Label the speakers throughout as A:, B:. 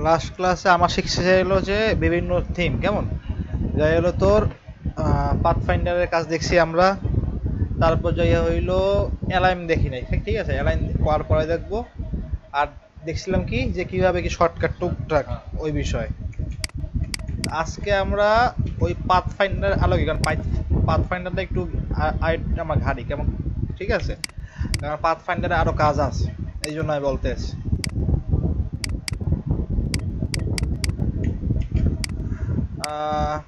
A: Last ক্লাসে আমার শিখছে হলো যে বিভিন্ন থিম কেমন, যাই হলো তোর পাথফাইন্ডারের কাজ দেখছি আমরা। তারপর যাই হইলো অ্যালাইন দেখি নাই, ঠিক আছে, অ্যালাইন করার পরে দেখবো। আর দেখছিলাম কি যে কিভাবে কি শর্টকাট টুকটাক ওই বিষয়। আজকে আমরা ওই পাথফাইন্ডার আলোকে, কারণ পাথফাইন্ডারটা একটু আমার ঘাড়ি কেমন, ঠিক আছে, কারণ পাথফাইন্ডারে আরো কাজ আছে, এই জন্য আমি বলতেছি। আহ,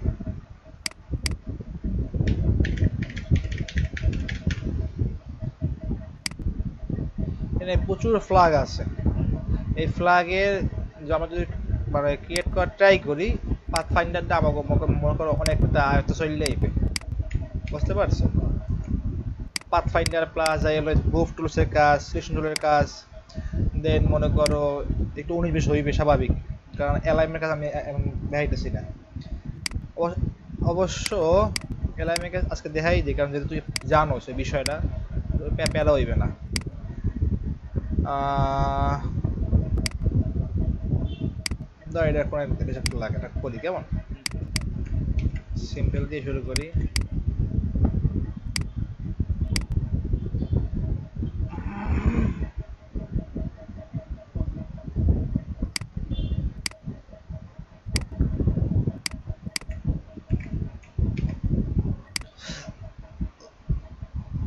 A: এখানে প্রচুর ফ্ল্যাগ আছে। এই ফ্ল্যাগের আমরা যদি মানে ক্রিয়েট করার ট্রাই করি, পাথ ফাইন্ডারটা আমাকে মনে করো অনেকটা আয়ত্ত চলে যাইবে, বুঝতে পারছো? পাথ ফাইন্ডার প্লাস যাই হলো মুভ টুলসের কাজ, সিলেকশন টুলের কাজ, দেন মনে করো একটু 19-20 হইবে স্বাভাবিক, কারণ অ্যালাইনমেন্টের কাজ আমি এখন দেখাইতেছি না। অবশ্য অ্যালাইনমেন্টের কাজ আজকে দেখাই দিই, কারণ যেহেতু তুই জানো সেই বিষয়টা, প্যারা হইবে না। ধর এটা কোনো একটা লাগে, এটা করি কেমন, সিম্পল দিয়ে শুরু করি।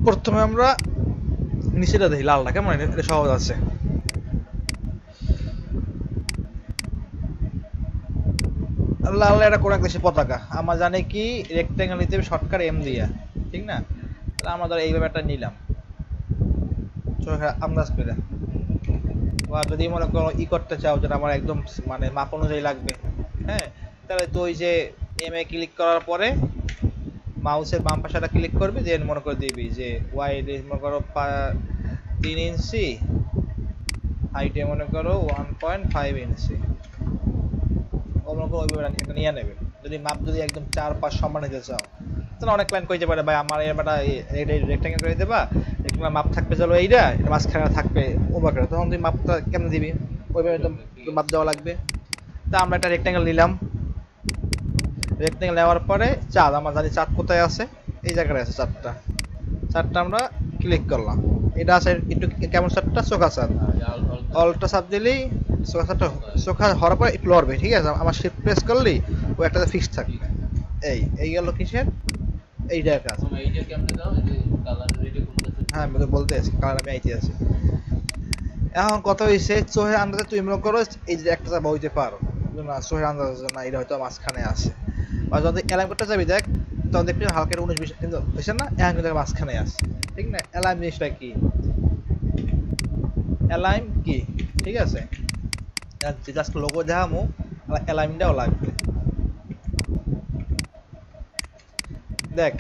A: প্রথমে আমরা নিচেটা দেখি লালটা কেমন, এটা সহজ আছে। লাল এটা কোন এক দেশের পতাকা, আমরা জানি কি রেক্টেঙ্গেল নিতে হবে শর্টকাট এম দিয়া, ঠিক না? তাহলে আমরা ধর এইভাবে একটা নিলাম, আন্দাজ করে। বা যদি মনে করো ই করতে চাও যেটা আমার একদম মানে মাপ অনুযায়ী লাগবে, হ্যাঁ, তাহলে তো ওই যে এম এ ক্লিক করার পরে মাউসের বাম পাশাটা ক্লিক করবি, দেন মনে করে দিবি যে ওয়াইড মনে করো 3 ইঞ্চি, হাইটে মনে করো 1.5 ইঞ্চি, ও মনে করো ওইভাবে একটা নিয়ে নেবে। যদি মাপ যদি একদম 4-5 সমান নিতে চাও, তাহলে অনেক ক্লায়েন্ট কইতে পারে ভাই আমার এবারটা রেক্টেঙ্গেল করে দেবা, রেক্টেঙ্গেল মাপ থাকবে চলো এইটা, এটা মাঝখানে থাকবে ওভাবে, তখন তুই মাপটা কেমন দিবি, ওইভাবে একদম মাপ দেওয়া লাগবে। তা আমরা একটা রেক্টেঙ্গেল নিলাম, রেক্টেঙ্গেল নেওয়ার পরে চাঁদ, আমরা জানি চাঁদ কোথায় আছে, এই জায়গায় আছে চাঁদটা। চাঁদটা আমরা ক্লিক করলাম, এটা আছে একটু কেমন চাঁদটা, চোখা চাঁদ। অলটা চাপ দিলেই চোখা চাঁদটা, চোখা হওয়ার পরে একটু লড়বে, ঠিক আছে, আমার শিফট প্রেস করলেই ও একটা ফিক্স থাকবে। এই গেল কিসের, এইটার কাজ। হ্যাঁ আমি তো বলতে আছি, কারণ আমি আইতে আছি। এখন কথা হয়েছে চোখের আন্দাজে তুই মনে করো এই যে একটা চাপ হইতে পারো না, চোখের আন্দাজে না, এটা হয়তো মাঝখানে আছে। বা যদি অ্যালাইন করতে যাবি দেখ, তখন দেখবি হালকা 19-20 কিন্তু হয়েছে না, এখন কিন্তু মাঝখানে আছে, ঠিক না? অ্যালাইন জিনিসটা কি, অ্যালাইন কি, ঠিক আছে, যেটা আজকে লোগো দেখামো অ্যালাইনটাও লাগবে। দেখ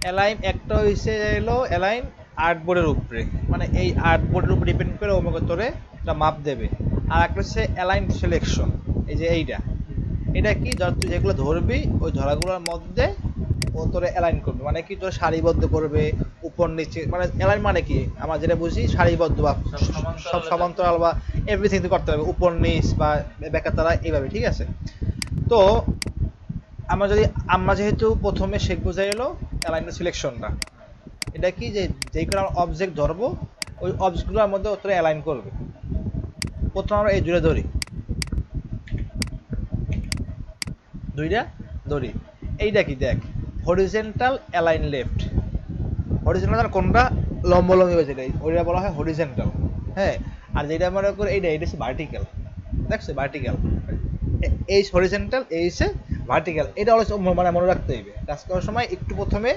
A: অ্যালাইন একটা হয়েছে এলো অ্যালাইন আর্টবোর্ডের উপরে, মানে এই আর্টবোর্ডের উপর ডিপেন্ড করে ওমকে তোরে একটা মাপ দেবে। আর একটা হচ্ছে অ্যালাইন সিলেকশন, এই যে এইটা, এটা কি তুই যেগুলো ধরবি ওই ধরাগুলোর মধ্যে ও তোরে অ্যালাইন করবে, মানে কি তোর সারিবদ্ধ করবে উপর নিচে, মানে অ্যালাইন মানে কি আমরা যেটা বুঝি সারিবদ্ধ বা সব সমান্তরাল বা এভরিথিং করতে হবে, উপর নিচ বা বেকাতারা এইভাবে, ঠিক আছে? তো আমরা যেহেতু প্রথমে শিখবো যে এলো অ্যালাইনমেন্ট সিলেকশনটা, এটা কি যে যেই করে আমরা অবজেক্ট ধরবো ওই অবজেক্টগুলোর মধ্যে তোরা অ্যালাইন করবে। প্রথমে আমরা এই দুইটা ধরি, দুইটা ধরি, এইটা কি দেখ, হরিজেন্টাল অ্যালাইন লেফট, হরিজেন্টাল কোনটা, লম্ব লম্বি যেটা ওইটা বলা হয় হরিজেন্টাল, হ্যাঁ। আর যেটা মনে করে এইটা হচ্ছে ভার্টিক্যাল, দেখছো ভার্টিক্যাল, এই হরিজেন্টাল এই হচ্ছে ভার্টিক্যাল, এটা অলওয়েজ মানে মনে রাখতে হইবে কাজ করার সময়। একটু প্রথমে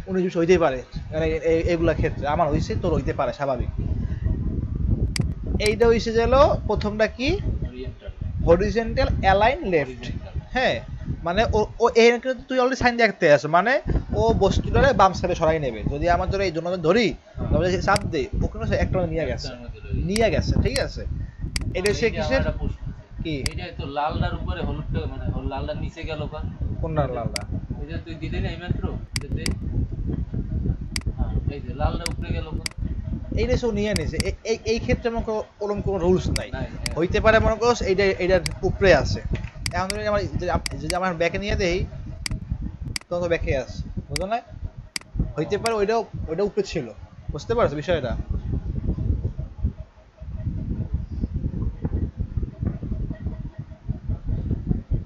A: 19-20 হইতেই পারে, মানে এইগুলা ক্ষেত্রে আমার হইছে, তোর হইতে পারে স্বাভাবিক। এইটা হইছে গেল প্রথমটা কি, হরিজেন্টাল অ্যালাইন লেফট, হ্যাঁ, মানে ও এই তুই অলরেডি সাইন দেখতে আছো, মানে ও বস্তুটারে বাম সাইডে সরাই নেবে। যদি আমার ধরে এই জন্য ধরি চাপ দেই, ওখানে একটা নিয়ে গেছে, ঠিক আছে। এটা হচ্ছে কিসের কি,
B: এইটাই তো লালটার উপরে হলুদটা, মানে লালটার নিচে গেল কা,
A: কোনটা লালটা,
B: এই যে তুই দিলি না এইমাত্র, এটাতে হ্যাঁ এই যে লালটা উপরে গেল কা,
A: এইটা সে নিয়ে নিছে। এই ক্ষেত্রে মনে করো ওরকম কোনো রুলস নাই।
B: নাই, হ্যাঁ।
A: হইতে পারে মনে করো এইটার উপরে আছে। এখন যদি আমার যদি আমার ব্যাকে নিয়ে দেই তখন তো ব্যাকে আছে, বুঝো না? হইতে পারে ওইটা উপরে ছিল, বুঝতে পারছো বিষয়টা?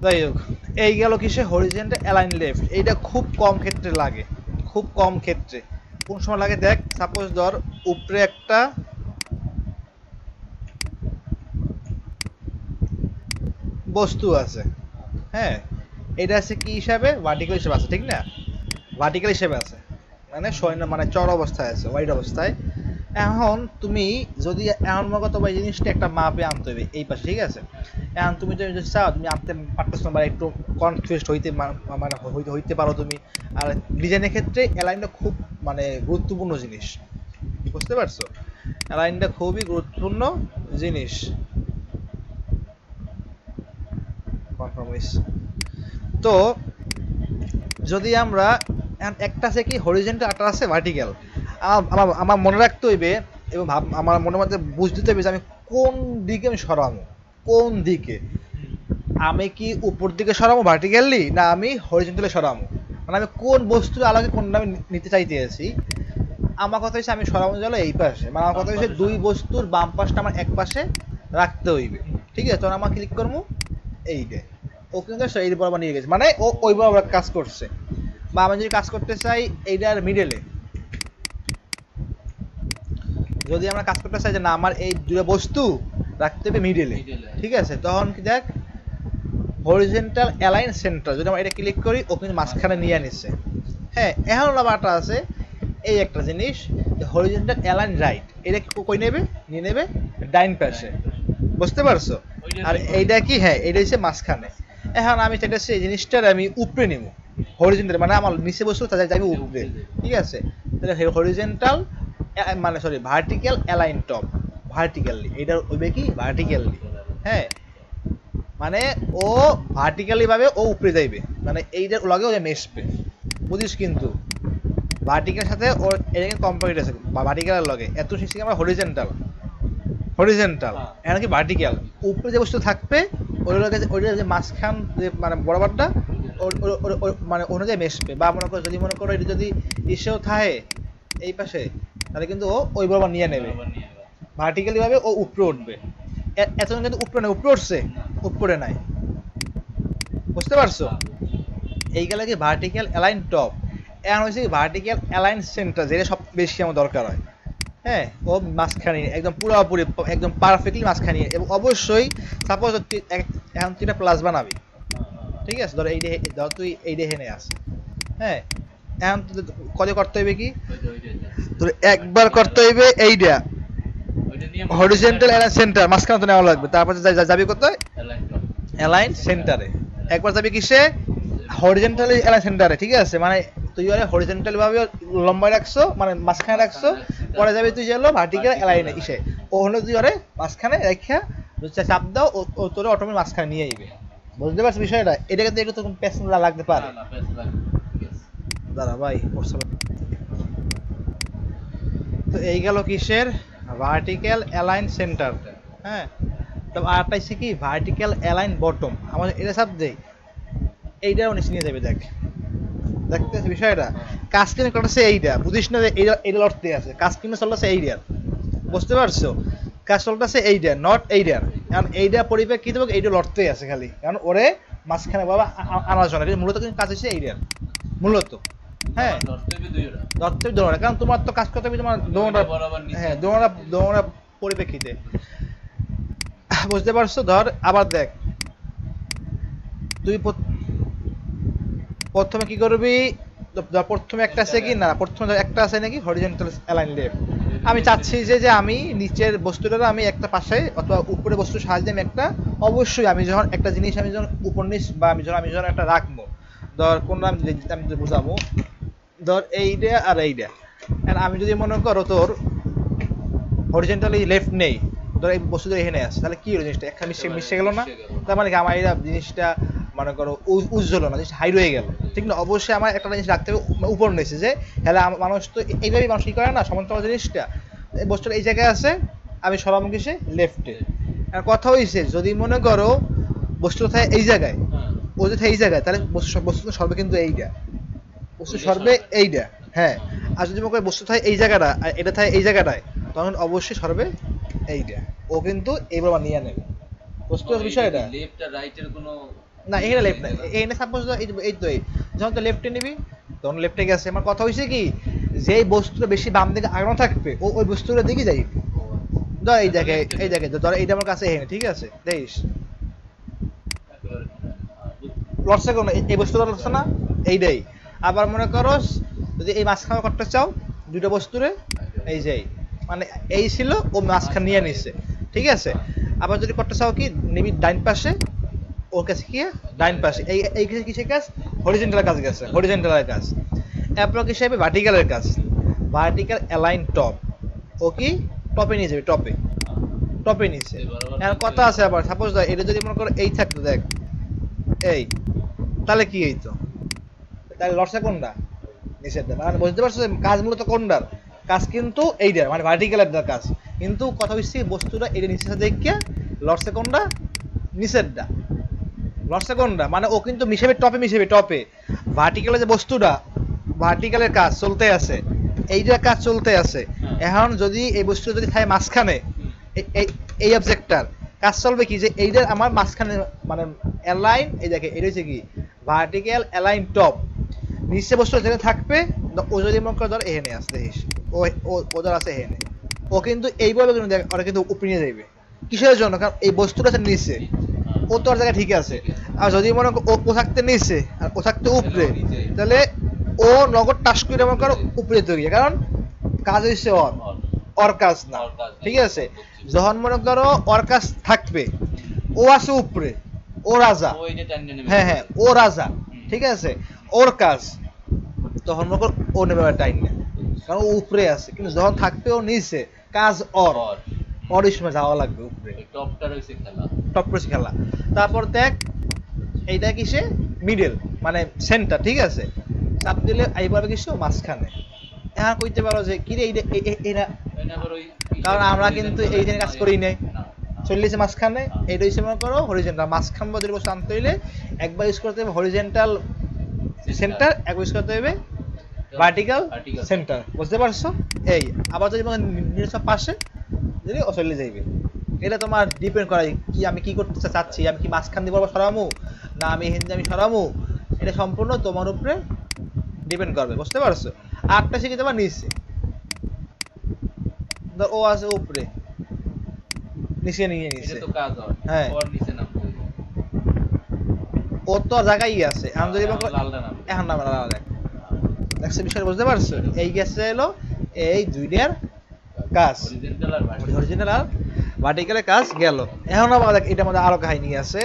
A: যাই হোক, এই গেল কিসে হরিজন্টাল অ্যালাইন লেফট। এইটা খুব কম ক্ষেত্রে লাগে, খুব কম ক্ষেত্রে। কোন সময় লাগে দেখ, সাপোজ ধর উপরে একটা বস্তু আছে, হ্যাঁ, এটা আছে কি হিসাবে, ভার্টিক্যাল হিসাবে আছে, ঠিক না? ভার্টিক্যাল হিসাবে আছে, মানে মানে চর অবস্থায় আছে, ওয়াইড অবস্থায়। এখন তুমি যদি এখন মনে করো এই জিনিসটা একটা মাপে আনতে হবে এই পাশে, ঠিক আছে? এখন তুমি যদি চাও তুমি আনতে পারতেছো না, বা একটু কনফিউজড মানে হইতে পারো তুমি। আর ডিজাইনের ক্ষেত্রে অ্যালাইনটা খুব মানে গুরুত্বপূর্ণ জিনিস, বুঝতে পারছো? অ্যালাইনটা খুবই গুরুত্বপূর্ণ জিনিস। কনফার্মিস। তো যদি আমরা একটা আছে কি হরিজন্টাল, একটা আছে ভার্টিক্যাল, আমার আমার মনে রাখতে হইবে এবং আমার মনের মধ্যে বুঝতে হবে যে আমি কোন দিকে আমি সরাবো, কোন দিকে আমি কি উপর দিকে সরাবো ভার্টিক্যালি, না আমি হরিজন্টালি সরাবো, মানে আমি কোন বস্তুর আলোকে কোনটা আমি নিতে চাইতে আছি। আমার কথা হচ্ছে আমি সরাবো গেল এই পাশে, মানে আমার কথা হচ্ছে দুই বস্তুর বাম পাশটা আমার এক পাশে রাখতে হইবে, ঠিক আছে? তখন আমার ক্লিক করবো এইটা, ও কিন্তু এই বরাবর নিয়ে গেছে, মানে ও ওই বরাবর কাজ করছে। বা আমি যদি কাজ করতে চাই এইটার মিডলে, যদি আমরা কাজ করতে চাই যে না আমার এই দুটো বস্তু রাখতে হবে মিডলে, ঠিক আছে? তখন কি দেখ হরিজন্টাল অ্যালাইন সেন্টার, যদি আমরা এটা ক্লিক করি ও কিন্তু মাঝখানে নিয়ে নিচ্ছে। হ্যাঁ, এখন আবারটা আছে এই একটা জিনিস, হরিজন্টাল অ্যালাইন রাইট, এটা কই নেবে, নিয়ে নেবে ডাইন পাশে, বুঝতে পারছো? আর এইটা কি, হ্যাঁ এটা হচ্ছে মাঝখানে। এখন আমি চাইতেছি এই জিনিসটার আমি উপরে নিব, হরিজন্টাল মানে আমার নিচে বস্তু তাদের যাবে উপরে, ঠিক আছে? তাহলে হরিজন্টাল মানে sorry vertical align top, vertically এটা হইবে কি ভার্টিক্যালি, হ্যাঁ, মানে ও ভার্টিক্যালি ভাবে ও উপরে যাইবে, মানে এইটার লগে ও মেশবে, বুঝিস? কিন্তু ভার্টিক্যাল সাথে ওর এটা কিন্তু কম্পারিট আছে, ভার্টিক্যালের লগে এত শিখছি আমরা হরিজন্টাল, হরিজন্টাল এখন কি ভার্টিক্যাল, উপরে যে বস্তু থাকবে ওই লগে ওইটা যে মাঝখান যে মানে বরাবরটা মানে অনুযায়ী মেশবে। বা মনে করো যদি মনে করো এটা যদি ইসেও থাকে এই পাশে, তাহলে কিন্তু ও ওই বরাবর নিয়ে নেবে, ভার্টিক্যালি ভাবে ও উপরে উঠবে। এতজন কিন্তু উপরে নেই, উপরে উঠছে, উপরে নাই, বুঝতে পারছো? এই গেলে কি ভার্টিক্যাল অ্যালাইন টপ। এখন হচ্ছে ভার্টিক্যাল অ্যালাইন সেন্টার, যেটা সব বেশি আমার দরকার হয়, হ্যাঁ, ও মাঝখানে একদম পুরোপুরি একদম পারফেক্টলি মাঝখানে। এবং অবশ্যই সাপোজ এখন তুই একটা প্লাস বানাবি, ঠিক আছে? ধর ধর তুই এই হেনে আস, হ্যাঁ, এখন কত করতে হইবে কি, তোর একবার করতে হইবে এইটা হরিজন্টাল অ্যালাইন সেন্টার, মাঝখানে তো নেওয়া লাগবে। তারপর যাবি কোথায়, অ্যালাইন সেন্টারে। একবার যাবি কিসে, হরিজন্টাল অ্যালাইন সেন্টারে, ঠিক আছে? মানে তুই ওরে হরিজন্টাল ভাবে লম্বায় রাখছো, মানে মাঝখানে রাখছো, পরে যাবি তুই হলো ভার্টিক্যাল অ্যালাইনে ইসে, ও হলো তুই ওরে মাঝখানে রেখা চাপ দাও, ও তোরে অটোমেটিক মাঝখানে নিয়ে আইবে, বুঝতে পারছিস বিষয়টা? এটা কিন্তু একটু তখন পেছন লাগতে পারে। দাঁড়া ভাই, তো এই গেল কিসের, ভার্টিক্যাল অ্যালাইন সেন্টার, হ্যাঁ। তবে আরেকটা হচ্ছে কি ভার্টিক্যাল অ্যালাইন বটম, আমাদের এটা সব দেই এইটাও নিচে নিয়ে যাবে। দেখ দেখতে বিষয়টা, কাজ কিনে করতেছে এইটা, বুঝিস না যে এইটা লড়তে আছে, কাজ কিনে চলতেছে এইটার, বুঝতে পারছো? কাজ চলতেছে এইটা, নট এইটার। কারণ এইটা পরিপ্রেক্ষিতে এইটা লড়তে আছে খালি, কারণ ওরে মাঝখানে বাবা আনার জন্য, মূলত কিন্তু কাজ হচ্ছে এইটার মূলত, হ্যাঁ। ধরতে হবে, কারণ তোমার তো কাজ করতে হবে তোমার দোনোটা, হ্যাঁ দোনোটা পরিপ্রেক্ষিতে, বুঝতে পারছো? ধর আবার দেখ, তুই প্রথমে কি করবি, প্রথমে একটা আছে কি না, প্রথমে একটা আছে নাকি হরিজন্টাল অ্যালাইন লেফট। আমি চাচ্ছি যে আমি নিচের বস্তুটা আমি একটা পাশে অথবা উপরে বস্তুর সাহায্যে আমি একটা, অবশ্যই আমি যখন একটা জিনিস আমি যখন উপর নিচ বা আমি যখন একটা রাখবো, ধর কোন আমি বুঝাবো, ধর এইটা আর এইটা, আমি যদি মনে করো তোর হরিজন্টালি লেফট নেই, ধর এই বস্তুটা এখানে আছে, তাহলে কি হলো জিনিসটা একটা মিশে গেল না? তার মানে কি আমার এই জিনিসটা মনে করো উজ্জ্বল না, জিনিস হাই রয়ে গেল, ঠিক না? অবশ্যই আমার একটা জিনিস রাখতে হবে উপর নিচে, যে হ্যাঁ মানুষ তো এইভাবেই মানুষ কি করে না সমান্তরাল জিনিসটা, এই বস্তুটা এই জায়গায় আছে, আমি সরাবো কিসে লেফটে। আর কথা হইছে যদি মনে করো বস্তুটা থাকে এই জায়গায়, ও যদি থাকে এই জায়গায়, তাহলে বস্তুটা সরবে কিন্তু এইটা, বস্তু সরবে এইটা, হ্যাঁ। আর যদি মনে করো বস্তু থাকে এই জায়গাটা আর এটা থাকে এই জায়গাটায়, তখন অবশ্যই সরবে এইটা। ও কিন্তু এইবার নিয়ে নেবে, বুঝতে পারছো বিষয়টা?
B: লেফট আর রাইটের কোনো
A: না এখানে লেফট না, এখানে সাপোজ এই তো যখন তো লেফটে নিবি তখন লেফটে গেছে। আমার কথা হইছে কি, যেই বস্তুটা বেশি বাম দিকে আগানো থাকবে ও ওই বস্তুটার দিকে যাইবে। ধর এই দেখে ধর এইটা আমার কাছে এখানে, ঠিক আছে দেখিস লড়ছে কোন এই বস্তুটা লড়ছে না, এইটাই। আবার মনে করো যদি এই মাঝখানে করতে চাও দুটো বস্তুরে, এই যে মানে এই ছিল ও মাঝখানে নিয়ে নিছে, ঠিক আছে। আবার যদি করতে চাও কি নিবি ডাইন পাশে, ওর কাছে কি ডাইন পাশে, এই কিসের কাজ, হরিজন্টাল কাজ গেছে, হরিজন্টালের কাজ। অ্যাপ্রক হিসেবে ভার্টিক্যালের কাজ, ভার্টিক্যাল অ্যালাইন টপ, ও কি টপে নিয়ে যাবে, টপে নিচে। আর কথা আছে আবার সাপোজ এটা যদি মনে করো এই থাকতো, দেখ এই, তাহলে কি হইতো, তাহলে লড়ছে কোনটা, নিচের দা। মানে বুঝতে পারছো কাজ মূলত কোনটার কাজ, কিন্তু এইটার মানে ভার্টিক্যালের কাজ। কিন্তু কথা হচ্ছে বস্তুটা এটা নিচে দেখে লড়ছে কোনটা, নিচেরটা লড়ছে কোনটা, মানে ও কিন্তু মিশাবে টপে। ভার্টিক্যালের যে বস্তুটা, ভার্টিক্যালের কাজ চলতে আছে, এইটার কাজ চলতে আছে। এখন যদি এই বস্তুটা যদি থাকে মাঝখানে, এই অবজেক্টটার কাজ চলবে কি, যে এইটার আমার মাঝখানে মানে অ্যালাইন, এই দেখে এটা হচ্ছে কি ভার্টিক্যাল অ্যালাইন টপ, নিচে বস্তু যেখানে থাকবে ও যদি মনে করে ধর এখানে আসতে দেখিস, ও ধর আছে এখানে, ও কিন্তু এইভাবে কিন্তু দেখ ওরা কিন্তু উপরে নিয়ে যাইবে। কিসের জন্য, কারণ এই বস্তুটা আছে নিচে, ও তো আর জায়গায় ঠিক আছে। আর যদি মনে করো ও থাকতে নিচে আর ও থাকতে উপরে, তাহলে ও নগদ টাস করে মনে করো উপরে তৈরি, কারণ কাজ হচ্ছে ওর কাজ না, ঠিক আছে। যখন মনে করো ওর কাজ থাকবে, ও আছে উপরে, ও রাজা, হ্যাঁ ও রাজা, ঠিক আছে, ওর কাজ, তখন মনে করো ও নেবে টাইম না, কারণ ও উপরে আছে। কিন্তু যখন থাকবে ও নিচে, কাজ ওর সময় যাওয়া লাগবে উপরে, টপ খেলা। তারপর দেখ এইটা কিসে মিডল মানে সেন্টার, ঠিক আছে। চাপ দিলে আইবার কিছু মাঝখানে। এখন কইতে পারো যে কি রে এইটা, কারণ আমরা কিন্তু এই দিনে কাজ করি নাই, চল্লিশে মাঝখানে। এইটা হচ্ছে মনে করো হরিজেন্টাল, মাঝখান বদলে বসে আনতে হইলে একবার ইউজ করতে হবে হরিজেন্টাল সেন্টার, একবার ইউজ করতে হবে ভার্টিক্যাল সেন্টার, বুঝতে পারছো? এই আবার যদি নির্দিষ্ট পাশে যদি ও চলে যাইবে, এটা তোমার ডিপেন্ড করে কি আমি কি করতে চাচ্ছি, আমি কি মাঝখান দিয়ে বরাবর সরামু না আমি হিন্দি আমি সরামু, এটা সম্পূর্ণ তোমার উপরে ডিপেন্ড করবে, বুঝতে পারছো? আটটা শিখে তোমার নিচে, ধর ও আছে উপরে, নিচে নিয়ে নিচে, হ্যাঁ ও তো জায়গায় আছে। এখন যদি এখন না দেখছো বিষয়, বুঝতে পারছো? এই গেছে এলো এই দুইটার কাজ, অরিজিনাল আর ভার্টিক্যালের কাজ গেল। এখন আবার দেখ এটার মধ্যে আরো কাহিনী আছে,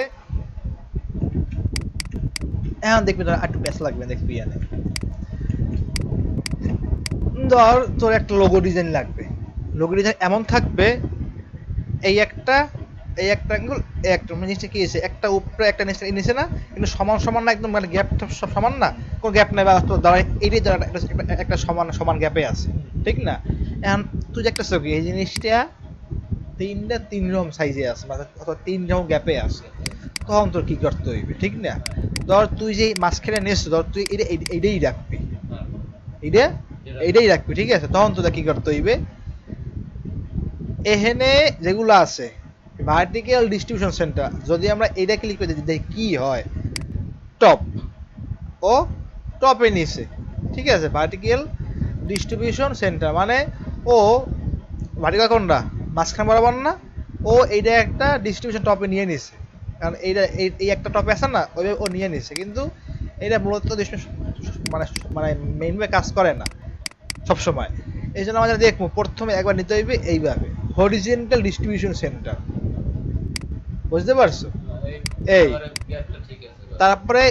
A: এখন দেখবি তোর একটু প্যাচ লাগবে, দেখবি এনে ধর তোর একটা লোগো ডিজাইন লাগবে, লোগো ডিজাইন এমন থাকবে এই একটা অ্যাঙ্গেল, একটা জিনিসটা কি আছে, একটা উপরে একটা নিচে না, কিন্তু সমান না একদম, মানে গ্যাপটা সব সমান না, কোনো গ্যাপ নাই, বা দাঁড়ায় এইটাই একটা সমান গ্যাপে আছে, ঠিক না? এখন তুই যে একটা চোখে এই জিনিসটা তিন রকম সাইজে আছে, মানে অথবা 3 রকম গ্যাপে আছে, তখন তোর কি করতে হইবে, ঠিক না? ধর তুই যে মাঝখানে নিয়েছিস, ধর তুই এইটাই রাখবি, এইটাই রাখবি, ঠিক আছে। তখন তোদের কি করতে হইবে, এখানে যেগুলো আছে ভার্টিক্যাল ডিস্ট্রিবিউশন সেন্টার, যদি আমরা এটা ক্লিক করে দিই কি হয়, টপ ও টপে নিচে, ঠিক আছে। ভার্টিক্যাল ডিস্ট্রিবিউশন সেন্টার মানে ও ভার্টিক্যাল কোনটা মাঝখান বরাবর না, ও এইটা একটা ডিস্ট্রিবিউশন টপে নিয়ে নিছে, কারণ এইটা এই একটা টপে আছে না, ওই ও নিয়ে নিছে। কিন্তু এটা মূলত মানে মানে মেইনভাবে কাজ করে না সব সময়। এই জন্য আমাদের দেখবো প্রথমে একবার নিতে হইবে এইভাবে হরিজন্টাল ডিস্ট্রিবিউশন সেন্টার, বুঝতে পারছো? এই তারপরে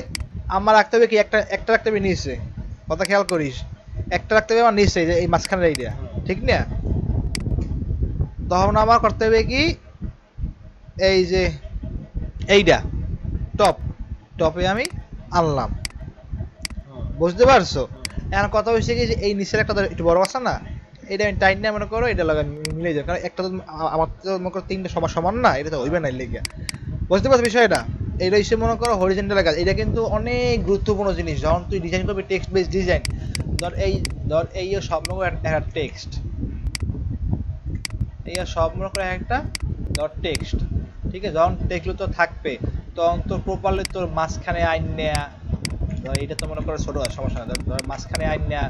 A: আমার রাখতে হবে কি, একটা রাখতে হবে নিচে, কথা খেয়াল করিস, একটা রাখতে হবে আমার নিচে, এই মাঝখানের এইটা, ঠিক না? তখন আমার করতে হবে কি, এই যে এইটা টপে আমি আনলাম, বুঝতে পারছো? এখন কথা হচ্ছে কি যে এই নিচের একটা একটু বড় আছে না, এটা আমি টাইম না মনে করো এটা লাগা মিলে যায়, কারণ একটা তো আমার তো মনে করো তিনটা সমান সমান না, এটা তো হইবে না লেগে। বুঝতে পারছো বিষয়টা? এটা হিসেবে মনে করো হরিজেন্টাল কাজ, এটা কিন্তু অনেক গুরুত্বপূর্ণ জিনিস। যখন তুই ডিজাইন করবি টেক্সট বেস ডিজাইন, ধর এই সব মনে করো একটা টেক্সট, এই সব মনে করো একটা ধর টেক্সট, ঠিক আছে? যখন টেক্সট তো থাকবে তখন তোর প্রপারলি তোর মাঝখানে আইন নেয়া, ধর এটা তো মনে করো ছোট সমস্যা না, ধর মাঝখানে আইন নেয়া,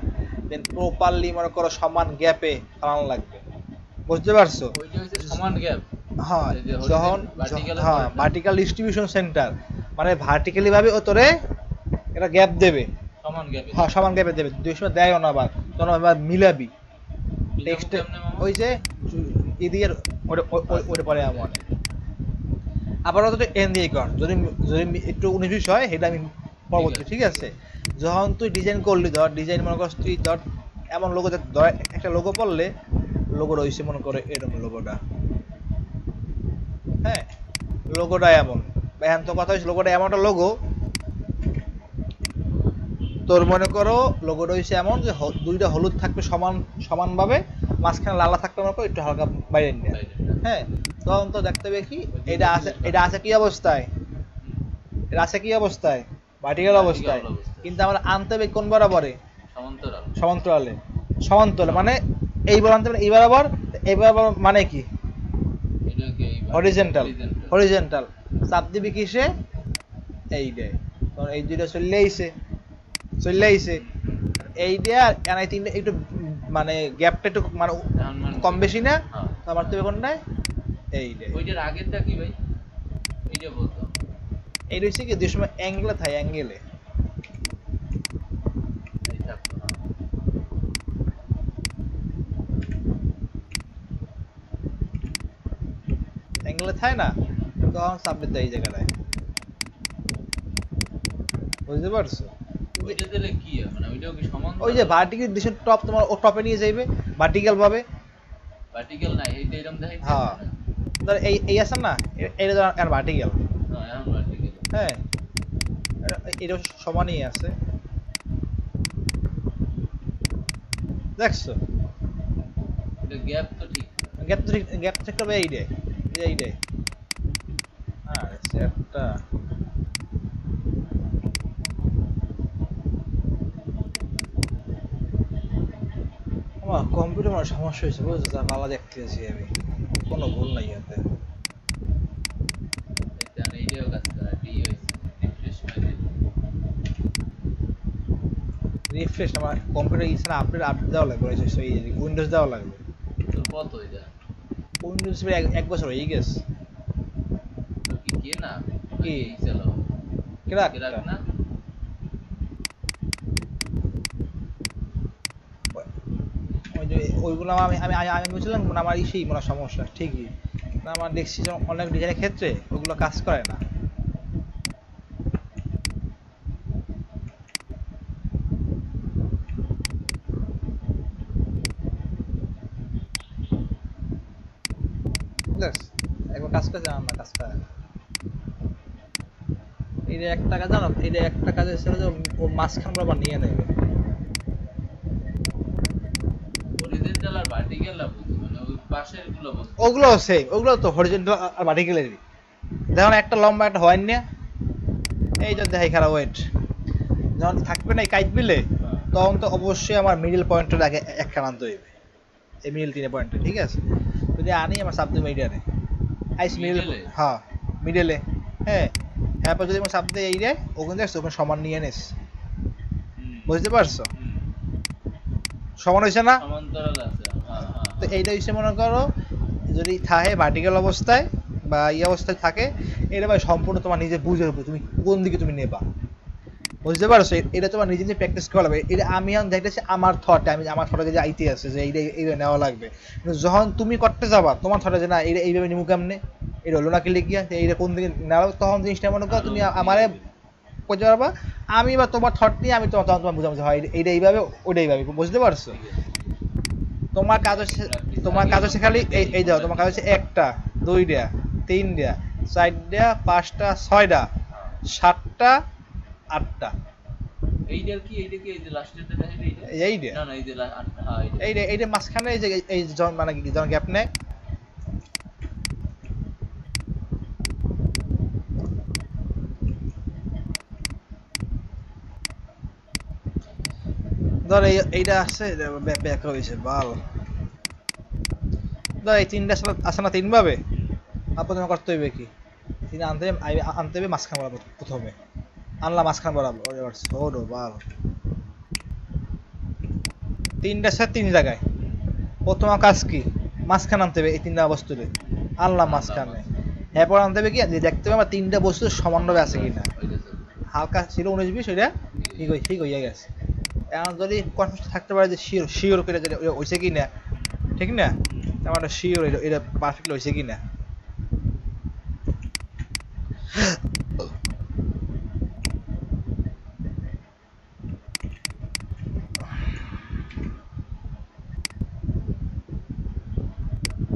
A: দেন প্রপারলি মনে করো সমান গ্যাপে ফালানো লাগবে। বুঝতে পারছো?
B: ওইটা হচ্ছে সমান গ্যাপ।
A: হ্যাঁ,
B: এই যে
A: যখন
B: vertical এ
A: হ্যাঁ
B: করে না।
A: ভার্টিক্যাল ডিস্ট্রিবিউশন সেন্টার মানে ভার্টিক্যালি ভাবে ও তোরে একটা গ্যাপ দেবে।
B: সমান গ্যাপে।
A: হ্যাঁ, সমান গ্যাপে দেবে, দুই সময় দেয়ও না আবার, তখন আবার মিলাবি টেক্সটে। ওই যে ইদিয়ার ওটা পরে এমন আবার অত এন দিয়ে কর, যদি যদি একটু 19-20 হয় সেটা আমি পরবর্তী, ঠিক আছে? যখন তুই ডিজাইন করলি, ধর ডিজাইন মনে কর তুই ধর এমন লোগো, ধর একটা লোগো পড়লে লোগো রয়েছে মনে করে এরকম লোগোটা, হ্যাঁ লোগোটা এমন, এখন তো কথা হচ্ছে লোগোটা এমন একটা লোগো, তোর মনে করো লোগোটা হচ্ছে এমন যে দুইটা হলুদ থাকবে সমান সমানভাবে, মাঝখানে লালা থাকবে মনে করো একটু হালকা বাইরে নিয়ে, হ্যাঁ? তখন তো দেখতে হবে কি এটা আছে কি অবস্থায়, এটা আছে কি অবস্থায়, ভার্টিক্যাল অবস্থায়, কিন্তু আমরা আনতে হবে কোন বরাবরে, সমান্তরালে। সমান্তরালে মানে এই বরাবর আনতে হবে, এই বরাবর, এই বরাবর মানে কি হরিজেন্টাল, হরিজেন্টাল চাপ দিবি কিসে, এই দে, তখন এই দুইটা চলে আইছে এই দিয়ে, আর এনআই তিনটা একটু মানে গ্যাপটা একটু মানে কম বেশি না, আমার তো এখন নাই এই দে।
B: ওইটার আগেরটা কি ভাই? এইটা বলতো।
A: এই রইছে কি দুই সময় অ্যাঙ্গেলে থাকে, অ্যাঙ্গেলে
B: এই থাকতো না।
A: অ্যাঙ্গেলে থাকে না, তখন সাবমিট দেয় এই জায়গাটায়। বুঝতে পারছো?
B: ওইটা দিলে কি হয়? মানে ওইটাও কি সমান?
A: ওই যে ভার্টিক্যাল ডিশন টপ তোমার ও টপে নিয়ে যাইবে ভার্টিক্যাল ভাবে।
B: ভার্টিক্যাল না, এইটা এরকম দেখাইছে।
A: হ্যাঁ, ধর এই আছে না, এটা ধর আর ভার্টিক্যাল,
B: হ্যাঁ এখন ভার্টিক্যাল।
A: হ্যাঁ এটা সমানই আছে, দেখছো?
B: এটা গ্যাপ তো ঠিক।
A: গ্যাপ থেকে হবে এই ডে আর সেটটা আমার কম্পিউটার আমার সমস্যা হয়েছে, বুঝছো? তা ভালো দেখতেছি আমি, কোনো ভুল নাই এতে।
B: এটা এইটাও কাজ করে, ডি হইছে। রিফ্রেশ মানে
A: রিফ্রেশ আমার কম্পিউটার ইসে না, আপডেট দেওয়া লাগবে, ওই উইন্ডোজ দেওয়া লাগবে।
B: তোর কত এটা?
A: উইন্ডোজ এক বছর হয়ে গেছে।
B: তোর কি কে না?
A: কি?
B: এই চালাও।
A: কেরাক
B: কেরাক না?
A: ওই যে ওইগুলো আমি আমি আমি বুঝলাম মানে আমার ইসেই মানে সমস্যা ঠিকই না, আমার দেখছি যে অনেক ডিজাইনের ক্ষেত্রে ওগুলো কাজ করে না। একবার কাজ করে জানাম না, কাজ করে না। এটা একটা কাজ জানো, এটা একটা কাজের ছিল যে ও মাঝখান বরাবর নিয়ে নেবে।
B: হরিজন্টাল আর ভার্টিক্যাল না বুঝি, মানে ওই পাশের গুলো বুঝি।
A: ওগুলো সেম, ওগুলো তো হরিজন্টাল আর ভার্টিক্যালেরই। দেখুন একটা লম্বা একটা হয় না, এই যে দেখাই খারাপ ওয়েট যখন থাকবে না এই কাইট বিলে, তখন তো অবশ্যই আমার মিডল পয়েন্টের আগে একখান আনতে হইবে, এই মিডল 3 পয়েন্টে, ঠিক আছে? যদি আনি আমার সাবজেক্ট মিডিয়ারে আইস মিডল, হ্যাঁ মিডলে, হ্যাঁ হ্যাঁ যদি আমার সাবজেক্ট এই রে ওখানে দেখছো ওখানে সমান নিয়ে নিস। বুঝতে পারছো? সমান হয়েছে না?
B: সমান্তরাল আছে। হ্যাঁ হ্যাঁ।
A: তো এইটা হচ্ছে মনে করো যদি থাকে ভার্টিক্যাল অবস্থায় বা এই অবস্থায় থাকে, এটা ভাই সম্পূর্ণ তোমার নিজে বুঝে উপর তুমি কোন দিকে তুমি নেবা। বুঝতে পারছো? এটা তোমার নিজে নিজে প্র্যাকটিস করা লাগবে। এটা আমি এখন দেখতেছি আমার থটে, আমি আমার থটে যে আইতে আছে যে এইটা নেওয়া লাগবে, কিন্তু যখন তুমি করতে যাবা তোমার থটে যে না এটা এইভাবে নিমু কেমনে, এটা হলো না কি লিখিয়া এইটা কোন দিকে নেওয়া, তখন জিনিসটা মনে করো তুমি আমারে করতে পারবা, আমি বা তোমার থট নিয়ে আমি তখন তোমার বুঝাবো হয় এইটা এইভাবে ওইটা এইভাবে। বুঝতে পারছো? তোমার কাজ হচ্ছে খালি এই দাও, তোমার কাজ হচ্ছে 1টা 2টা 3টা 4টা 5টা 6টা 7টা 8টা
B: এইটা কি এই যে লাস্টেরটা দেখেন এইটা?
A: এই যে
B: না না এই যে হ্যাঁ এইটা।
A: এইটা মাঝখানে এই যে এই যে মানে কি যখন গ্যাপ নেয়, ধর এইটা আসছে ব্যাক হয়েছে বাল, ধর এই তিনটা আসে না তিন ভাবে, আপনার করতে হইবে কি তিন আনতে হবে মাঝখান বরাবর প্রথমে, আনলা মাঝখান বরাবর এবার ছোট বাল, তিনটা সাথে তিন জায়গায়, প্রথম কাজ কি মাঝখানে আনতে হবে এই তিনটা বস্তুরে, আনলাম মাঝখানে, এরপর আনতে হবে কি যে দেখতে হবে আমার তিনটা বস্তু সমানভাবে আছে কিনা, হালকা ছিল 19-20 ওইটা ঠিক হইয়া গেছে। এখন যদি কনফিউজ থাকতে পারে যে শিওর শিওর করে যে হইছে কি না, ঠিক না, আমার শিওর এটা পারফেক্ট হইছে কি না।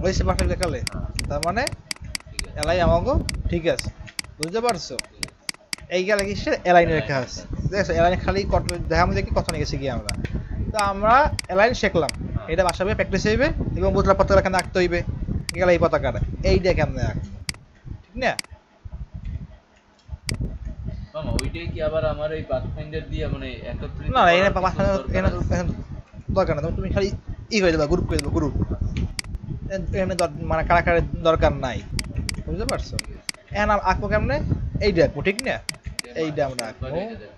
A: হইছে পারফেক্ট দেখালে, তার মানে এলাই আমাকে ঠিক আছে, বুঝতে পারছো? এই গেলে কি এলাইনের রেখা আছে, দেখছো এলাইন খালি দেখাম দেখি কত নিয়ে গেছি কি আমরা, তো আমরা এলাইন শিখলাম, এটা বাসাবে প্র্যাকটিস হইবে এবং বুঝলা পতাকা এখানে আঁকতে হইবে, গেলে এই পতাকাটা এইটা কেমনে আঁকবো, ঠিক না?
B: মামা ওইটাই কি আবার আমার এই পাথফাইন্ডার দিয়ে মানে একত্রিত
A: না এনে
B: করার কিছু দরকার আছে?
A: দরকার না, তুমি খালি ই করে দেবা, গ্রুপ করে দেবা, গ্রুপ এখানে মানে কারাকারের দরকার নাই, বুঝতে পারছো? এখন আঁকবো কেমনে, এইটা আঁকবো, ঠিক না? এইটা আমরা আঁকবো,
B: এইটা দেখতে।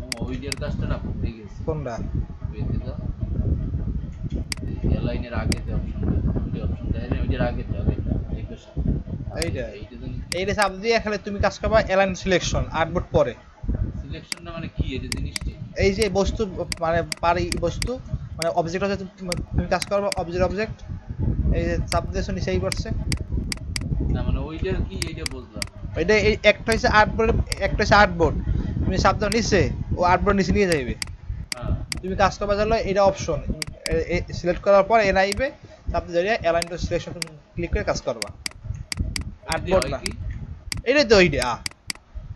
B: মামা ওইটার কাজটা না ভুলে গেছি।
A: কোনটা?
B: পেতে দাও। এলাইনের আগে যে অপশন দেয় না ওইটার আগে এই পেশা।
A: এইটা
B: এইটা জানি
A: এইটা চাপ দিয়ে খালি তুমি কাজ করবা এলাইন সিলেকশন আর্টবোর্ড পরে,
B: সিলেকশনটা মানে কি এটা জিনিসটা?
A: এই যে বস্তু মানে পারি বস্তু মানে অবজেক্ট আছে, তুমি কাজ করবা অবজেক্ট, এই যে চাপ দিয়েছো নিচেই পড়ছে,
B: না মানে ওইটার কি এইটা বুঝলাম।
A: এটা এই একটা হচ্ছে আর্টবোর্ড, একটা হচ্ছে আর্টবোর্ড, তুমি চাপ দাও নিচে, ও আর্টবোর্ড নিচে নিয়ে যাইবে,
B: হ্যাঁ
A: তুমি কাজ করবা জানলে এটা অপশন সিলেক্ট করার পর এন আইবে, চাপ দিয়ে যাইয়া অ্যালাইন টু সিলেকশন ক্লিক করে কাজ করবা, আর্টবোর্ড না, এটাই তো এইটা,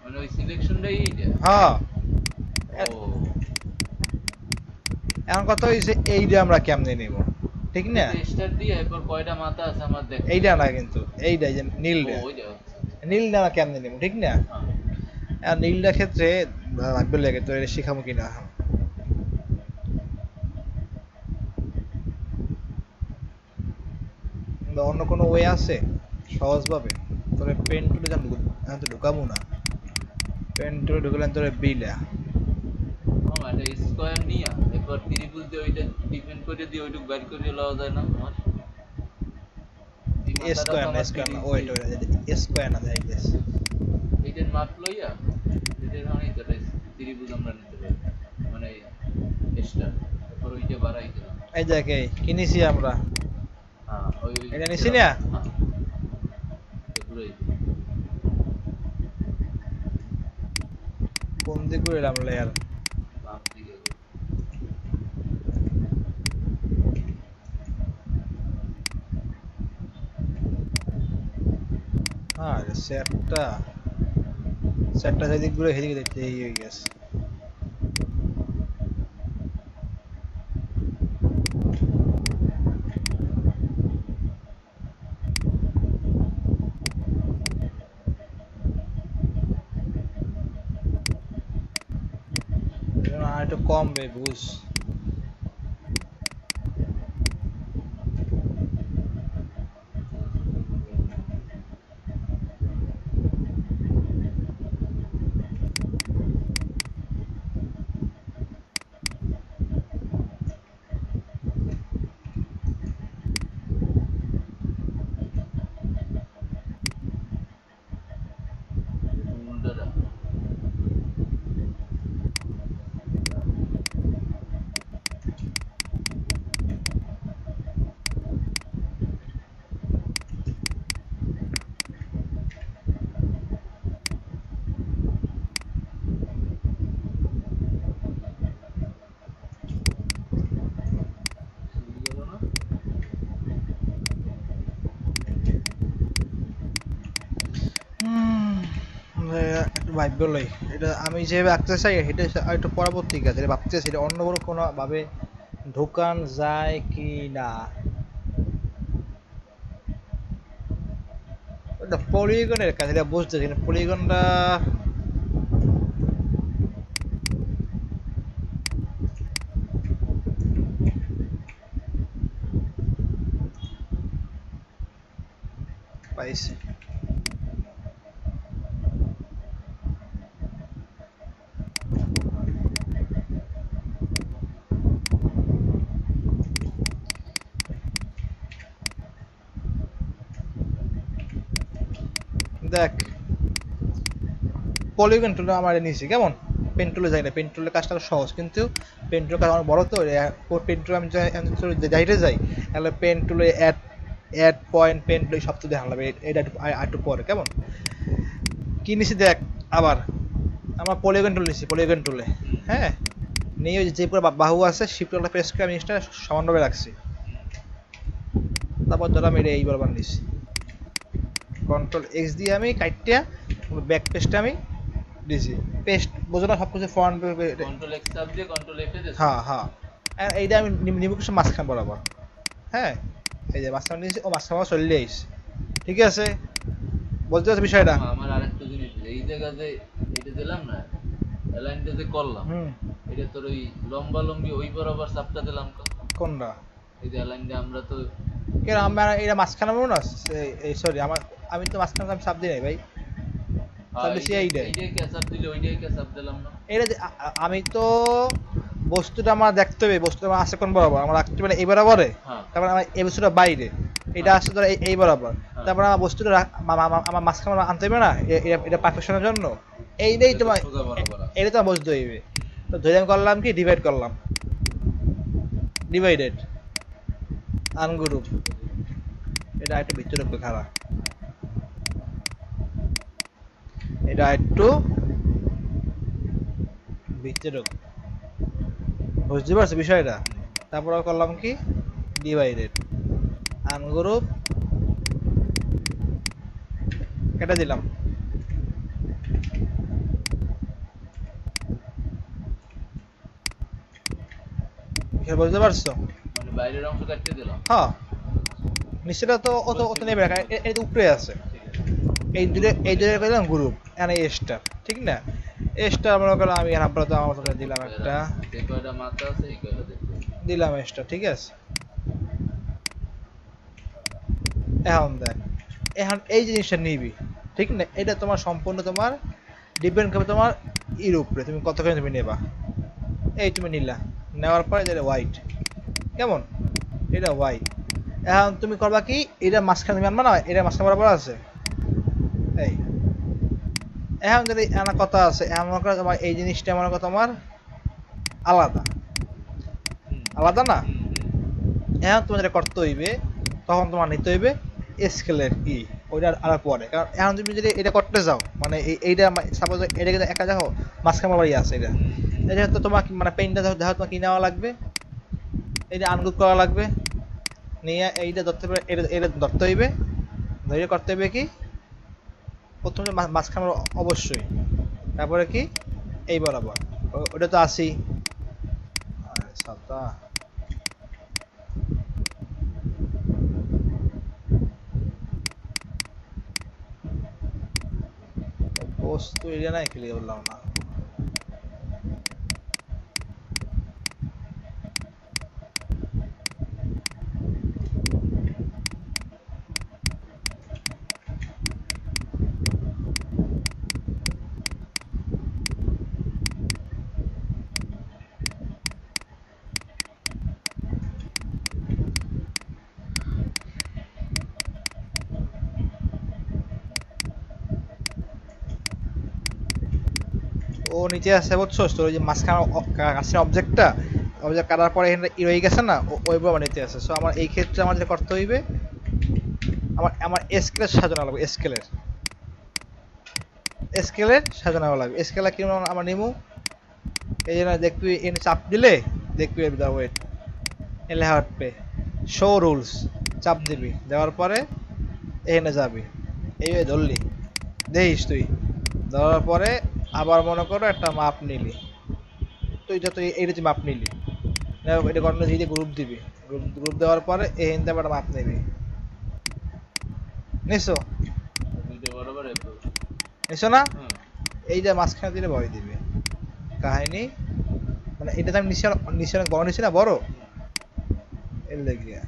B: মানে ওই সিলেকশনটাই এইটা।
A: হ্যাঁ।
B: ও
A: এখন কথা হইছে এইটা আমরা কেমনে নিব, ঠিক না?
B: স্টার দিয়ে এরপর কয়টা মাথা আছে আমার দেখ।
A: এইটা না কিন্তু এইটা যে নীলটা,
B: ওইটা
A: নীলটা আমরা কেমনে নিব, ঠিক না? আর নীলটার ক্ষেত্রে লাগবে লাগে তো, এটা শিখাবো কিনা বা অন্য কোনো ওয়ে আছে সহজভাবে, তোরে পেন টুলে জান এখন তো ঢুকাবো না, পেন টুলে ঢুকলেন তোরে বিলা
B: আমার একটা স্কয়ার নিয়া এরপর ত্রিভুজ দিয়ে ওইটা ডিপেন্ড করে দিয়ে ওইটুক বাইর করে লওয়া যায় না আমার? এই মাথাটা তো
A: স্কয়ার না
B: আমার
A: স্কয়ার না,
B: তিরিশ
A: ওয়েট
B: দিই।
A: ওয়েট স্কয়ার না যাই দিস,
B: এইটার মাপ লইয়া এটার মানে তো ত্রিভুজ আমরা নিতে পারি মানে স্টার এরপর ওইটা বাড়াই দিলাম।
A: এই দেখে কিনেছি আমরা,
B: হ্যাঁ ওই
A: এটা নিছি না?
B: হ্যাঁ ঘুরাই
A: কোন দিক করে এলাম লেয়ার,
B: বাম দিকে
A: হ্যাঁ সেটটা যেদিক ঘুরে সেদিকে দেখতে এই হয়ে গেছে, আর একটু কম বে বুঝ,
B: উল্টোটা
A: ভাই বলই এটা আমি যেভাবে আঁকতে চাই এটা একটু পরবর্তী কাজ, এটা ভাবতেছি এটা অন্য কোনো ভাবে ঢোকান যায় কি না। ওটা পলিগনের কাজ, এটা বুঝতেছি না পলিগনটা। পাইছি। দেখ পলিগন টুল আমার নিয়েছি কেমন, পেন টুলে যাই না, পেন টুলের কাজটা সহজ কিন্তু পেন টুলের কাজ আমার বড় তো, পেন টুল আমি যাইতে যাই তাহলে পেন টুলে add add point pen tool সব তো দেখা লাগবে, এটা একটু পরে কেমন। কি নিছি দেখ আবার আমার পলিগন টুল নিছি, পলিগন টুলে হ্যাঁ নিয়ে যে পুরো বাহু আছে শিফটটা প্রেস করে আমি জিনিসটা সমানভাবে রাখছি, তারপর ধর আমি এই বরাবর নিছি কন্ট্রোল এক্স দিয়ে আমি কাইটিয়া ব্যাক পেস্টটা আমি দিছি, পেস্ট বোঝো না সব কিছু ফ্রন্ট
B: কন্ট্রোল এক্স চাপ দিয়ে কন্ট্রোল এফ এ দিছি।
A: হ্যাঁ হ্যাঁ এইটা আমি নিব কিছু মাঝখান বরাবর, হ্যাঁ এই যে মাঝখান নিয়েছি ও মাঝখান বরাবর চলে আইস, ঠিক আছে বুঝতে পারছো বিষয়টা।
B: আমার আরেকটা জিনিস এই জায়গাতে এটা দিলাম না অ্যালাইনটা যে করলাম এটা তোর ওই লম্বা লম্বি ওই বরাবর চাপটা দিলাম তো
A: কোনটা
B: এই যে অ্যালাইনটা আমরা তো
A: কেন আমার এটা মাঝখানে মনে না এই সরি আমার আমি তো মাঝখানে আমি চাপ দিই নাই ভাই, চাপ দিছি এইটা
B: এইটাই কে চাপ দিলে ওইটাই কে চাপ দিলাম না
A: এটা আমি তো বস্তুটা আমার দেখতে হবে, বস্তুটা আমার আছে কোন বরাবর আমার রাখতে মানে এই বরাবরে, তারপর আমার এই বস্তুটা বাইরে এটা আসছে ধর এই বরাবর, তারপর আমার বস্তুটা আমার মাঝখানে আনতে হবে না এটা পারফেকশনের জন্য, এইটাই তোমার এটা তো বুঝতে হইবে। তো ধরে আমি করলাম কি ডিভাইড করলাম, ডিভাইডেড আনগ্রুপ, এটা একটু ভিতরে একটু খারাপ, এটা একটু ভিতরে বুঝতে পারছো বিষয়টা। তারপর করলাম কি ডিভাইডেড আনগ্রুপ কেটে দিলাম, বুঝতে পারছো
B: মানে বাইরের অংশ কাটতে দিলাম।
A: হ্যাঁ নিশ্চয়টা তো অত অত নেবে না, এটা উপরে আছে এই দূরে করলাম গ্রুপ এখানে স্টার, ঠিক না স্টার মনে করো আমি আপাতত আমার মতো দিলাম একটা
B: যে কয়টা মাথা আছে এই কয়টা দেখতে
A: দিলাম স্টার, ঠিক আছে। এখন দেখ এখন এই জিনিসটা নিবি, ঠিক না এটা তোমার সম্পূর্ণ তোমার ডিপেন্ড করবে তোমার এর উপরে তুমি কতখানি তুমি নেবা, এই তুমি নিলা নেওয়ার পরে এটা হোয়াইট কেমন, এটা হোয়াইট। এখন তুমি করবা কি এটা মাঝখানে তুমি আনবা না, এটা মাঝখানে বরাবর আছে এই, এখন যদি এমন কথা আছে এমন করে তোমার এই জিনিসটা মনে করো তোমার আলাদা আলাদা না, এখন তোমার যেটা করতে হইবে তখন তোমার নিতে হইবে স্কেলের ই ওইটা আর পরে, কারণ এখন তুমি যদি এটা করতে যাও মানে এইটা সাপোজ এটা কিন্তু একা দেখো মাঝখানে বাড়ি আছে এটা এটা তো তোমার মানে পেনটা দেখো তোমার কি নেওয়া লাগবে, এইটা আনগ্রুপ করা লাগবে, নিয়ে এইটা ধরতে পারে এটা ধরতে হইবে, ধরে করতে হইবে কি প্রথমে মাঝখানে অবশ্যই, তারপরে কি এই বরাবর ওটা তো আসি সাতা বস্তু এরিয়া নাই ক্লিয়ার করলাম না। ও নিচে আছে বুঝছস, তোর ওই যে মাঝখানে কাছে অবজেক্টটা অবজেক্ট কাটার পরে এখানে রয়ে গেছে না ওই আমার নিতে আছে। সো আমার এই ক্ষেত্রে আমার যেটা করতে হইবে আমার স্কেলের সাজানো লাগবে, স্কেলের সাজানো লাগবে। স্কেলার কি আমার নিমু এই জন্য দেখবি এখানে চাপ দিলে দেখবি ওয়েট এলে হাঁটবে শো রুলস চাপ দিবি, দেওয়ার পরে এখানে যাবি এই ধরলি দেখিস তুই দেওয়ার পরে আবার মনে করো একটা মাপ নিলি, তো এইটা তুই মাপ নিলি, এটা কন্টিনিউ দিয়ে গ্রুপ দিবি, গ্রুপ দেওয়ার পরে এই হিন্দে আবার মাপ নিবি, নিছো?
B: দুইটা বরাবর এরপর
A: নিছো না?
B: হুম
A: এইটা মাঝখানে দিলে ভয় দিবে কাহিনী, মানে এটা তো আমি নিচে নিচে অনেক বড় নিচ্ছি না, বড় এর লেগে।
B: এটা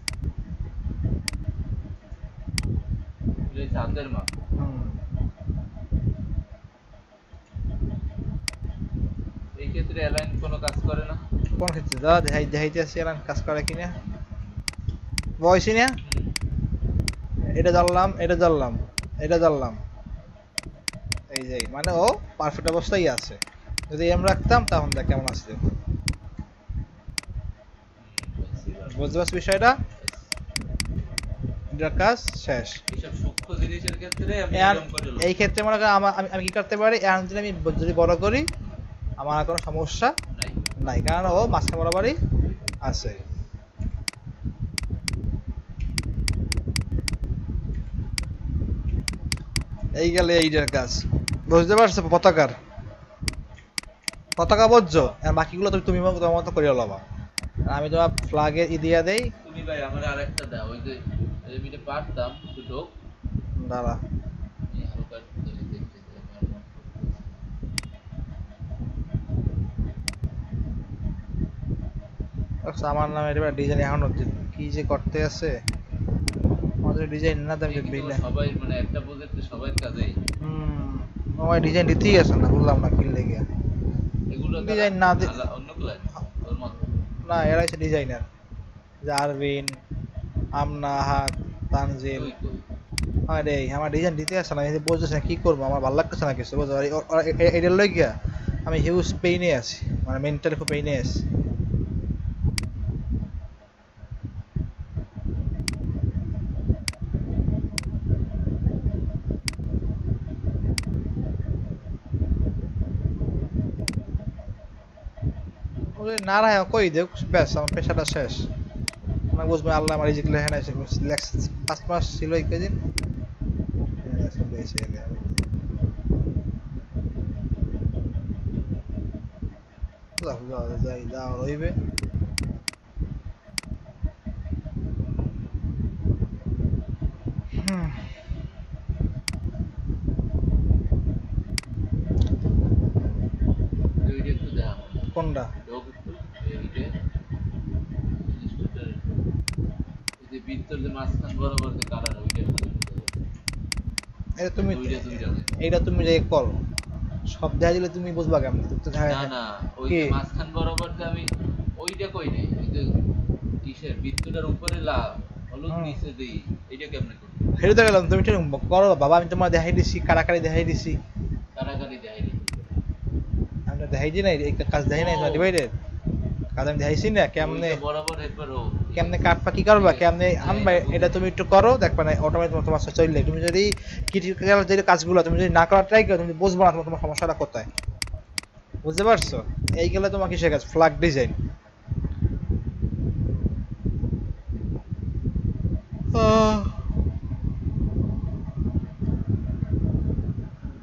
B: হচ্ছে হাতের মাপ।
A: হুম।
B: এই ক্ষেত্রে অ্যালাইন কোনো কাজ করে না।
A: কোন ক্ষেত্রে দাদা দেখাইতে আসছি এলাম কাজ করে কিনা, বয়সী না, এটা জানলাম, এটা জানলাম, এটা জানলাম, এই যে মানে ও পারফেক্ট অবস্থায় আছে, যদি এম রাখতাম তখন দেখ কেমন আসছে, বুঝতে পারছি বিষয়টা, এটার কাজ শেষ।
B: এইসব সূক্ষ্ম জিনিসের ক্ষেত্রে আমি
A: এখন
B: এরকম করে
A: এই ক্ষেত্রে মনে করেন আমি কি করতে পারি, এখন যদি আমি যদি বড় করি আমার আর কোনো সমস্যা
B: নাই।
A: নাই, কারণ ও মাঝখানে বরাবরই আছে। এই গেলে এইটার কাজ, বুঝতে পারছো? পতাকার পতাকা বুঝছো, আর বাকিগুলো তুমি তোমার মতো করে লবা, আমি তোমার ফ্ল্যাগে দিয়া দেই।
B: তুমি ভাই আমার আরেকটা দাও, ওই যে আমি এটা পারতাম দুটো
A: দাঁড়া,
B: এই হালকা ধরে দেখতে চাই, আমার মন করতেছে।
A: আচ্ছা, আমার নামে এটা ডিজাইন এখনো কি যে করতে আছে, আমাদের ডিজাইন না দেন
B: এই কিন্তু
A: বিলে।
B: সবাই মানে একটা প্রজেক্টে সবার কাজেই
A: আমার ডিজাইন দিতেই আছে না, বুঝলাম না কি লেগে
B: এগুলো দ্বারা
A: ডিজাইন না
B: অন্য ক্লায়েন্ট তোর মতো।
A: না, এরা হচ্ছে ডিজাইনার, যে আরবিন, আমনা, আহাদ, তানজিল।
B: তুই কই
A: আরে আমার ডিজাইন দিতে আসে না, আমি বুঝতেছি না কি করবো, আমার ভালো লাগতেছে না কিছু, বুঝছো? এটার লই গিয়া আমি হিউজ পেইনে আছি, মানে মেন্টালি খুব পেইনে আছি। ওরে না রায় কই দেখ, ব্যাস আমার পেশাটা শেষ, মানে বুঝবে আল্লাহ আমার রিজিক লেখা নাই, 5 মাস ছিল এই কদিন, যাই যা রইবে। হুম,
B: তুই ওইটা একটু দেখা
A: কোনটা?
B: ঢোক একটু এইটা জিনিসটা, এই যে বৃত্তর যে মাঝখান বরাবর যে কালার ওইটা খালি একটু দেখো।
A: এটা তুমি,
B: দুইটা দুইটা দেখো।
A: এইটা তুমি যে করো সব দেখা দিলে তুমি বুঝবা কেমন, তুমি তো
B: না না ওই
A: কি
B: যে মাঝখান বরাবর যে আমি ওইটা কই নাই, ওই যে কিসের বৃত্তটার উপরে লাল হলুদ
A: হুম।
B: নিচে দিই, এইটা কেমনে করবো?
A: হেরে তো গেলাম, তুমি ঠিক করো বাবা, আমি তোমার দেখাই দিছি, কারাকারি দেখাই দিছি,
B: কারাগারি দেখাই দিই।
A: আমি তো দেখাই দিই নাই, এই কাজ দেখাই নাই তোমার ডিভাইডের কাজ, আমি দেখাইছি না কেমনে,
B: ওইটা বরাবর এরপর ও
A: কেমনে কাটবা কি করবা কেমনে আনবা, এটা তুমি একটু করো, দেখবা না অটোমেটিক তোমার চললে, তুমি যদি ক্রিটিক্যাল যে কাজগুলো তুমি যদি না করার ট্রাই করো, তুমি বুঝবা না তোমার সমস্যাটা কোথায়, বুঝতে পারছো? এই গেলে তোমার কিসের কাজ, ফ্ল্যাগ ডিজাইন।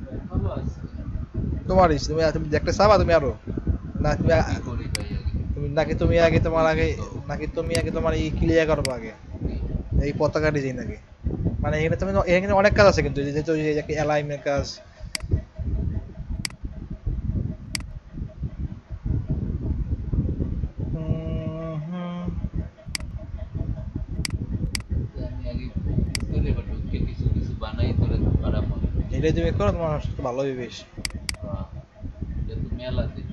B: দেখাবো আজকে।
A: তোমার ইস, তুমি দেখতে চাবা তুমি আরো, না তুমি
B: কি করি ভাই আগে?
A: তুমি নাকি তুমি আগে তোমার আগে, নাকি তুমি আগে তোমার এই ক্লিয়ার করবো আগে এই পতাকা ডিজাইন আগে, মানে এখানে তুমি এখানে অনেক কাজ আছে কিন্তু, যেহেতু অ্যালাইনের কাজ। হুম,
B: আমি আগে ফিক্স করে এবার ঢুকে কিছু কিছু বানাই তোরা পারাবো।
A: এটাই তুমি করো, তোমার ভালো হবে বেশ।
B: এটা তো মেলা দিন